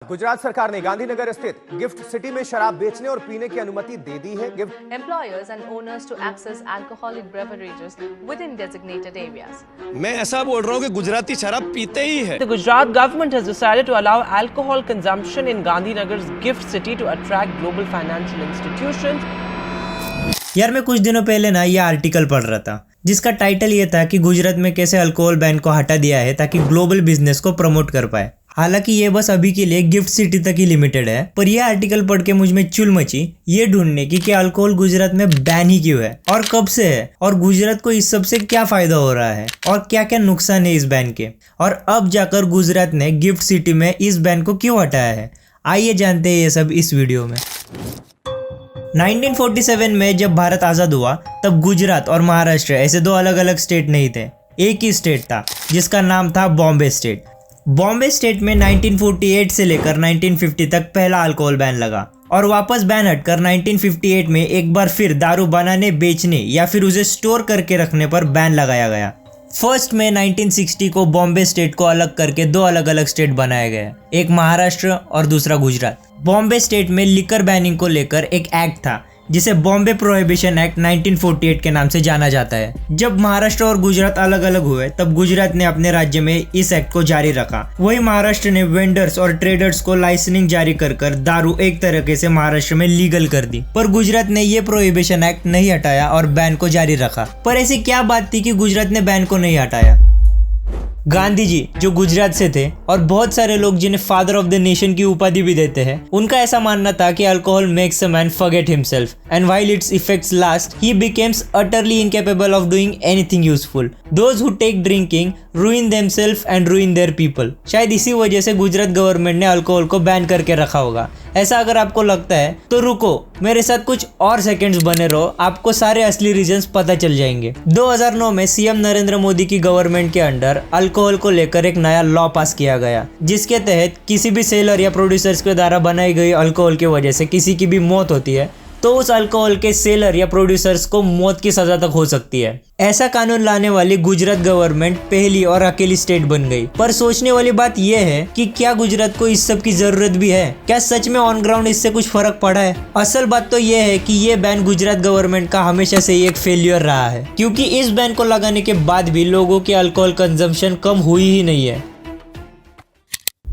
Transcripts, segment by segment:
गुजरात सरकार ने गांधीनगर स्थित गिफ्ट सिटी में शराब बेचने और पीने की अनुमति दे दी है। Gift employers and owners to access alcoholic beverages within designated areas. मैं ऐसा बोल रहा हूँ कि गुजराती शराब पीते ही है। The Gujarat government has decided to allow alcohol consumption in Gandhinagar's gift city to attract global financial institutions. यार मैं कुछ दिनों पहले ना ये आर्टिकल पढ़ रहा था जिसका टाइटल ये था कि गुजरात में कैसे अल्कोहल बैन को हटा दिया है ताकि ग्लोबल बिजनेस को प्रमोट कर पाए। हालांकि ये बस अभी के लिए गिफ्ट सिटी तक ही लिमिटेड है, पर यह आर्टिकल पढ़ के मुझ में चुल मची ये ढूंढने की कि अल्कोहल गुजरात में बैन ही क्यों है और कब से है और गुजरात को इस सब से क्या फायदा हो रहा है और क्या क्या नुकसान है इस बैन के, और अब जाकर गुजरात ने गिफ्ट सिटी में इस बैन को क्यों हटाया है। आइए जानते हैं ये सब इस वीडियो में। 1947 में जब भारत आज़ाद हुआ तब गुजरात और महाराष्ट्र ऐसे दो अलग अलग स्टेट नहीं थे, एक ही स्टेट था जिसका नाम था बॉम्बे स्टेट। बॉम्बे स्टेट में 1948 से लेकर 1950 तक पहला अल्कोहल बैन लगा और वापस बैन हटकर 1958 में एक बार फिर दारू बनाने, बेचने या फिर उसे स्टोर करके रखने पर बैन लगाया गया। फर्स्ट में 1960 को बॉम्बे स्टेट को अलग करके दो अलग अलग स्टेट बनाया गया, एक महाराष्ट्र और दूसरा गुजरात। बॉम्बे स्टेट में लिकर बैनिंग को लेकर एक एक्ट था जिसे बॉम्बे प्रोहिबिशन एक्ट 1948 के नाम से जाना जाता है। जब महाराष्ट्र और गुजरात अलग अलग हुए तब गुजरात ने अपने राज्य में इस एक्ट को जारी रखा। वही महाराष्ट्र ने वेंडर्स और ट्रेडर्स को लाइसेंसिंग जारी कर दारू एक तरीके से महाराष्ट्र में लीगल कर दी, पर गुजरात ने ये प्रोहिबिशन एक्ट नहीं हटाया और बैन को जारी रखा। पर ऐसी क्या बात थी कि गुजरात ने बैन को नहीं हटाया? गांधी जी जो गुजरात से थे और बहुत सारे लोग जिन्हें फादर ऑफ द नेशन की उपाधि भी देते हैं, उनका ऐसा मानना था कि alcohol makes a man forget himself and while its effects last he becomes utterly incapable of doing anything useful. Those who take drinking ruin themselves and ruin their people। शायद इसी वजह से गुजरात गवर्नमेंट ने अल्कोहल को ban करके रखा होगा। ऐसा अगर आपको लगता है तो रुको, मेरे साथ कुछ और सेकंड्स बने रहो, आपको सारे असली रीजंस पता चल जाएंगे। 2009 में सीएम नरेंद्र मोदी की गवर्नमेंट के अंडर अल्कोहल को लेकर एक नया लॉ पास किया गया, जिसके तहत किसी भी सेलर या प्रोड्यूसर्स के द्वारा बनाई गई अल्कोहल की वजह से किसी की भी मौत होती है तो उस अल्कोहल के सेलर या प्रोड्यूसर्स को मौत की सजा तक हो सकती है। ऐसा कानून लाने वाली गुजरात गवर्नमेंट पहली और अकेली स्टेट बन गई। पर सोचने वाली बात यह है कि क्या गुजरात को इस सब की जरूरत भी है? क्या सच में ऑन ग्राउंड इससे कुछ फर्क पड़ा है? असल बात तो यह है कि ये बैन गुजरात गवर्नमेंट का हमेशा से एक फेलियर रहा है, क्योंकि इस बैन को लगाने के बाद भी लोगों की अल्कोहल कंजम्पशन कम हुई ही नहीं है।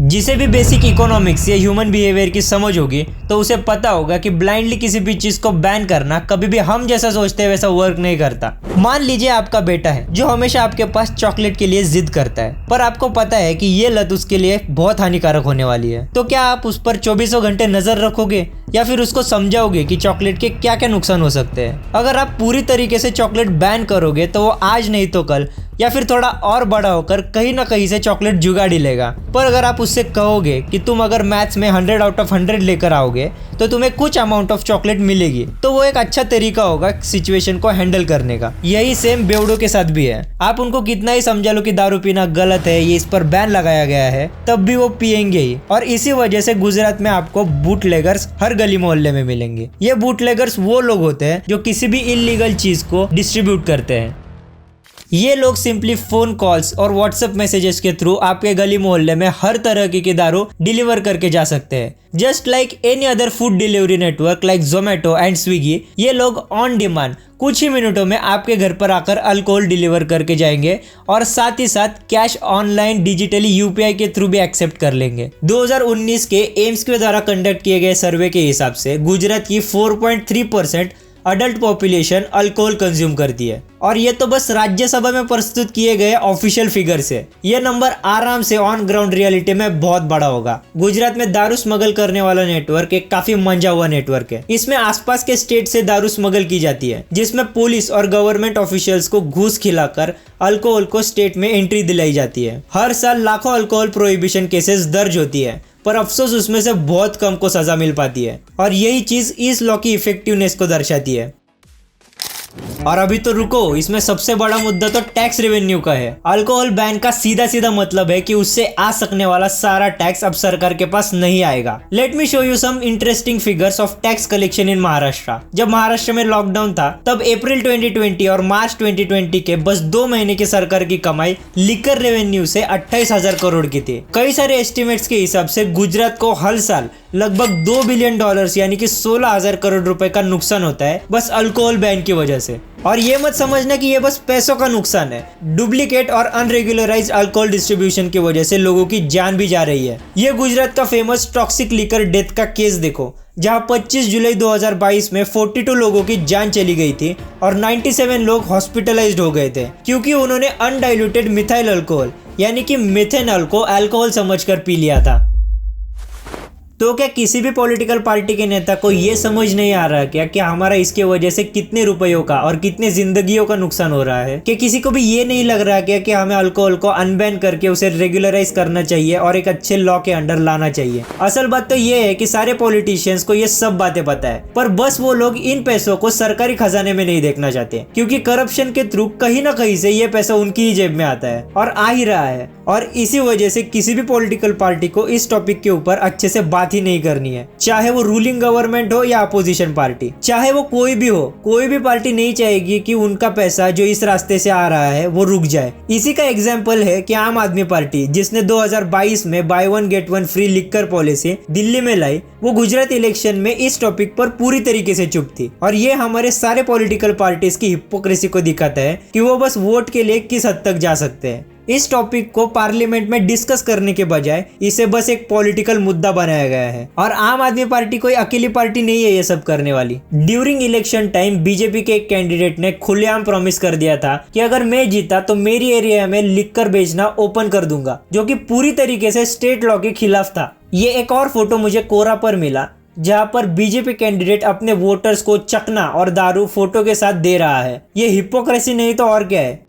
जिसे भी बेसिक इकोनॉमिक्स या ह्यूमन बिहेवियर की समझ होगी तो उसे पता होगा कि ब्लाइंडली किसी भी चीज को बैन करना कभी भी हम जैसा सोचते हैं वैसा वर्क नहीं करता। मान लीजिए आपका बेटा है जो हमेशा आपके पास चॉकलेट के लिए जिद करता है, पर आपको पता है कि ये लत उसके लिए बहुत हानिकारक होने वाली है, तो क्या आप उस पर 24 घंटे नजर रखोगे या फिर उसको समझाओगे कि चॉकलेट के क्या क्या नुकसान हो सकते हैं? अगर आप पूरी तरीके से चॉकलेट बैन करोगे तो वो आज नहीं तो कल या फिर थोड़ा और बड़ा होकर कहीं ना कहीं से चॉकलेट जुगाड़ ही लेगा। पर अगर आप उससे कहोगे कि तुम अगर मैथ्स में 100 आउट ऑफ 100 लेकर आओगे तो तुम्हें कुछ अमाउंट ऑफ चॉकलेट मिलेगी, तो वो एक अच्छा तरीका होगा सिचुएशन को हैंडल करने का। यही सेम बेवड़ों के साथ भी है। आप उनको कितना ही समझा लो कि दारू पीना गलत है, ये इस पर बैन लगाया गया है, तब भी वो पियेंगे ही। और इसी वजह से गुजरात में आपको बूटलेगर्स हर गली मोहल्ले में मिलेंगे। ये बूटलेगर्स वो लोग होते हैं जो किसी भी इलीगल चीज को डिस्ट्रीब्यूट करते हैं। ये लोग सिंपली फोन कॉल्स और व्हाट्सएप मैसेजेस के थ्रू आपके गली मोहल्ले में हर तरह की दारू डिलीवर करके जा सकते हैं। Just like any other food delivery network like Zomato and Swiggy, ये लोग ऑन डिमांड कुछ ही मिनटों में आपके घर पर आकर अल्कोहल डिलीवर करके जाएंगे और साथ ही साथ कैश ऑनलाइन डिजिटली यूपीआई के थ्रू भी एक्सेप्ट कर लेंगे। 2019 के एम्स के द्वारा कंडक्ट किए गए सर्वे के हिसाब से गुजरात की 4.3% अडल्ट पॉपुलेशन अल्कोहल कंज्यूम करती है, और ये तो बस राज्यसभा में प्रस्तुत किए गए ऑफिशियल फिगर से। ये नंबर आराम से ऑन ग्राउंड रियलिटी में बहुत बड़ा होगा। गुजरात में दारू स्मगल करने वाला नेटवर्क एक काफी मंजा हुआ नेटवर्क है। इसमें आसपास के स्टेट से दारू स्मगल की जाती है, जिसमें पुलिस और गवर्नमेंट ऑफिशियल्स को घूस खिलाकर अल्कोहल को स्टेट में एंट्री दिलाई जाती है। हर साल लाखों अल्कोहल प्रोहिबिशन केसेस दर्ज होती है, पर अफसोस उसमें से बहुत कम को सजा मिल पाती है, और यही चीज इस लॉ की इफेक्टिवनेस को दर्शाती है। और अभी तो रुको, इसमें सबसे बड़ा मुद्दा तो टैक्स रेवेन्यू का है। अल्कोहल बैन का सीधा सीधा मतलब है कि उससे आ सकने वाला सारा टैक्स अब सरकार के पास नहीं आएगा। Let me show you some interesting figures of tax collection in Maharashtra. जब महाराष्ट्र में लॉकडाउन था तब अप्रैल 2020 और मार्च 2020 के बस 2 महीने की सरकार की कमाई लिकर रेवेन्यू से 28,000 करोड़ की थी। कई सारे एस्टिमेट्स के हिसाब से गुजरात को हर साल लगभग $2 बिलियन यानी कि 16,000 करोड़ रुपए का नुकसान होता है बस अल्कोहल बैन की वजह से। और ये मत समझना कि ये बस पैसों का नुकसान है, डुप्लीकेट और अनरेगुलराइज्ड अल्कोहल डिस्ट्रीब्यूशन की वजह से लोगों की जान भी जा रही है। ये गुजरात का फेमस टॉक्सिक लिकर डेथ का केस देखो, जहां 25 जुलाई 2022 में 42 लोगों की जान चली गई थी और 97 लोग हॉस्पिटलाइज्ड हो गए थे क्योंकि उन्होंने अनडाइल्यूटेड मिथाइल अल्कोहल यानी कि मिथेनॉल को अल्कोहल समझकर पी लिया था। तो क्या किसी भी पॉलिटिकल पार्टी के नेता को ये समझ नहीं आ रहा क्या कि हमारा इसके वजह से कितने रुपयों का और कितने जिंदगियों का नुकसान हो रहा है? कि किसी को भी ये नहीं लग रहा क्या कि हमें अल्कोहल को अनबैन करके उसे रेगुलराइज करना चाहिए और एक अच्छे लॉ के अंडर लाना चाहिए? असल बात तो ये है कि सारे पॉलिटिशियंस को ये सब बातें पता है, पर बस वो लोग इन पैसों को सरकारी खजाने में नहीं देखना चाहते क्योंकि करप्शन के थ्रू कहीं ना कहीं से ये पैसा उनकी ही जेब में आता है और आ ही रहा है। और इसी वजह से किसी भी पॉलिटिकल पार्टी को इस टॉपिक के ऊपर अच्छे से बात ही नहीं करनी है, चाहे वो रूलिंग गवर्नमेंट हो या अपोजिशन पार्टी, चाहे वो कोई भी हो। कोई भी पार्टी नहीं चाहेगी कि उनका पैसा जो इस रास्ते से आ रहा है वो रुक जाए। इसी का एग्जाम्पल है कि आम आदमी पार्टी जिसने 2022 में by one get one free liquor policy Delhi में लाई, वो गुजरात इलेक्शन में इस टॉपिक पर पूरी तरीके से चुप थी। और ये हमारे सारे पॉलिटिकल पार्टीज की हिपोक्रेसी को दिखाता है कि वो बस वोट के लिए किस हद तक जा सकते हैं। इस टॉपिक को पार्लियामेंट में डिस्कस करने के बजाय इसे बस एक पॉलिटिकल मुद्दा बनाया गया है। और आम आदमी पार्टी कोई अकेली पार्टी नहीं है ये सब करने वाली। ड्यूरिंग इलेक्शन टाइम बीजेपी के एक कैंडिडेट ने खुलेआम प्रॉमिस कर दिया था कि अगर मैं जीता तो मेरी एरिया में लिकर बेचना ओपन कर दूंगा, जो कि पूरी तरीके से स्टेट लॉ के खिलाफ था। ये एक और फोटो मुझे कोरा पर मिला जहां पर बीजेपी कैंडिडेट अपने वोटर्स को चकना और दारू फोटो के साथ दे रहा है। ये हिपोक्रेसी नहीं तो और क्या है?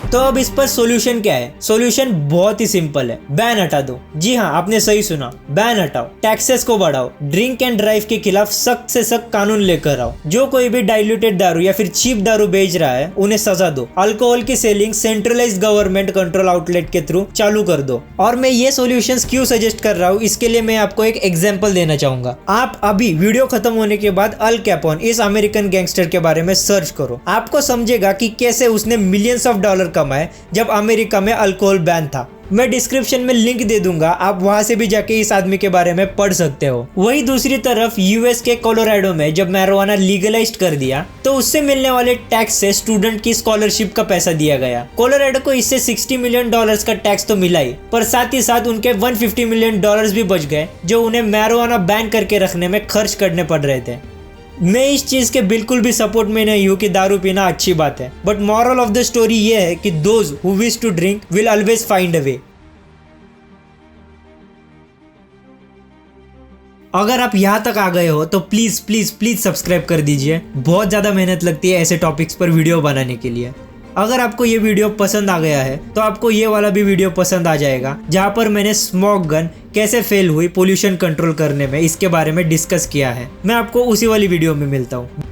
तो अब इस पर सॉल्यूशन क्या है? सॉल्यूशन बहुत ही सिंपल है, बैन हटा दो। जी हाँ, आपने सही सुना, बैन हटाओ, टैक्सेस को बढ़ाओ, ड्रिंक एंड ड्राइव के खिलाफ सख्त से सख्त कानून लेकर आओ। जो कोई भी डाइल्यूटेड दारू या फिर चीप दारू बेच रहा है उन्हें सजा दो। अल्कोहल की selling centralised government control outlet के थ्रू चालू कर दो। और मैं ये सॉल्यूशंस क्यों सजेस्ट कर रहा हूँ, इसके लिए मैं आपको एक एग्जांपल देना चाहूंगा। आप अभी वीडियो खत्म होने के बाद अल कैपोन इस अमेरिकन गैंगस्टर के बारे में सर्च करो, आपको समझेगा कि कैसे उसने मिलियंस ऑफ डॉलर कमाए जब अमेरिका में अल्कोहल बैन था। मैं डिस्क्रिप्शन में लिंक दे दूंगा, आप वहां से भी जाके इस आदमी के बारे में पढ़ सकते हो। वही दूसरी तरफ यूएस के कोलोराडो में जब मैरिजुआना लीगलाइज्ड कर दिया तो उससे मिलने वाले टैक्स से स्टूडेंट की स्कॉलरशिप का पैसा दिया गया। कोलोराडो को इससे $60 मिलियन का टैक्स तो मिला ही, पर साथ ही साथ उनके $150 मिलियन भी बच गए जो उन्हें मैरिजुआना बैन करके रखने में खर्च करने पड़ रहे थे। मैं इस चीज के बिल्कुल भी सपोर्ट में नहीं हूँ कि दारू पीना अच्छी बात है, but moral of the story ये है कि those who wish to drink will always find a way. अगर आप यहाँ तक आ गए हो तो प्लीज प्लीज प्लीज सब्सक्राइब कर दीजिए। बहुत ज्यादा मेहनत लगती है ऐसे टॉपिक्स पर वीडियो बनाने के लिए। अगर आपको ये वीडियो पसंद आ गया है तो आपको ये वाला भी वीडियो पसंद आ जाएगा जहाँ पर मैंने स्मोक गन कैसे फेल हुई पोल्यूशन कंट्रोल करने में इसके बारे में डिस्कस किया है। मैं आपको उसी वाली वीडियो में मिलता हूँ।